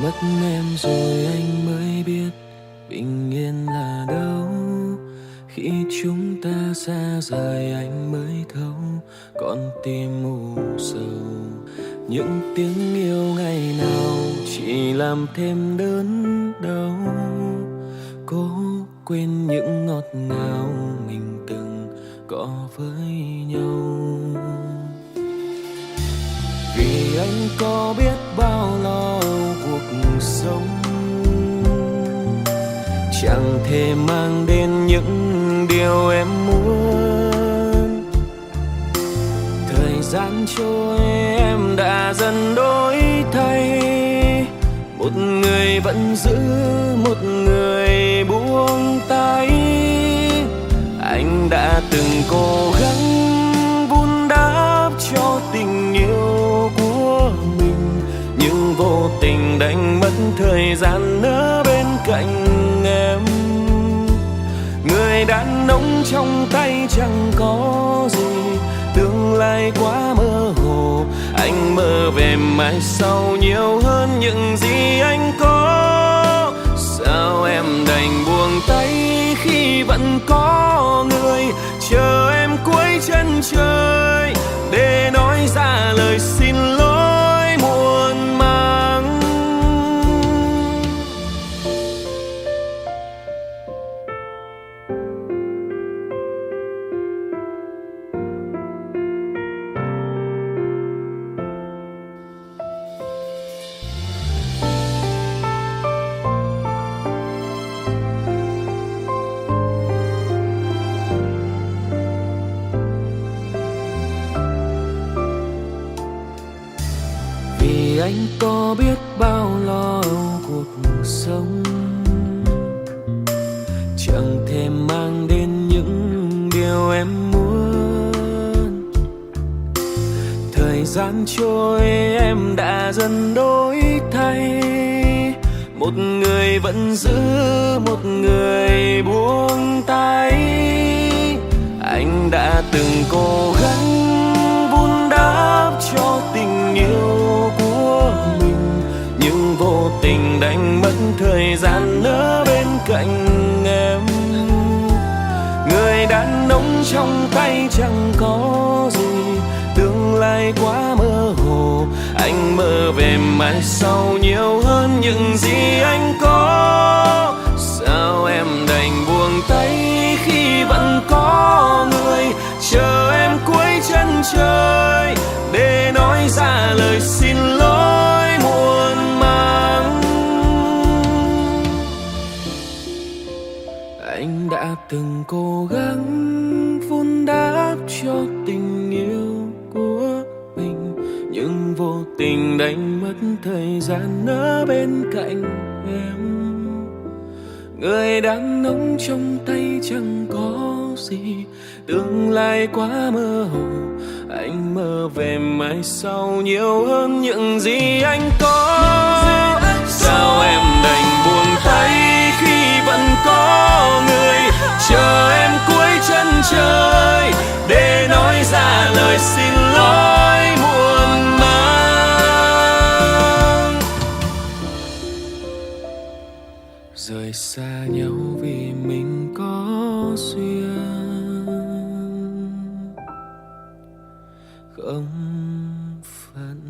mất em rồi anh mới biết bình yên là đâu. Khi chúng ta xa rời anh mới thấu con tim u sầu. Những tiếng yêu ngày nào chỉ làm thêm đớn đau. Cố quên những ngọt ngào mình từng có với nhau. Vì anh có biết bao lo âu cuộc sống, chẳng thể mang đến những điều em muốn. Thời gian trôi em đã dần đổi thay, một người vẫn giữ, một người buông tay. Anh đã từng cố gắng vun đắp cho tình yêu của mình, nhưng vô tình đánh mất thời gian ở bên cạnh em. Người đàn ông trong tay chẳng có gì, tương lai quá mơ hồ. Anh mơ về mai sau nhiều hơn những gì anh có. Sao em đành buông tay khi vẫn có người chờ em cuối chân trời, để nói ra lời xin lỗi muộn màng. Vì anh có biết bao lo âu cuộc sống, chẳng thể mang đến những điều em muốn. Thời gian trôi em đã dần đổi thay, một người vẫn giữ, một người buông tay. Anh đã từng cố gắng vun đắp cho tình yêu của mình, nhưng vô tình đánh mất thời gian ở bên cạnh em. Người đàn ông trong tay chẳng có gì, tương lai quá mơ hồ. Anh mơ về mai sau nhiều hơn những gì anh có. Sao em đành buông tay khi vẫn có người chờ em cuối chân trời, để nói ra lời xin lỗi muộn màng. Anh đã từng cố gắng vun đắp cho tình yêu của mình, nhưng vô tình đánh mất thời gian ở bên cạnh em. Người đàn ông trong tay chẳng có gì, tương lai quá mơ hồ. Anh mơ về mai sau nhiều hơn những gì anh có. Sao em đành buông tay khi vẫn có người chờ em cuối chân trời, để nói ra lời xin lỗi muộn màng. Rời xa nhau vì mình có duyên, không phận.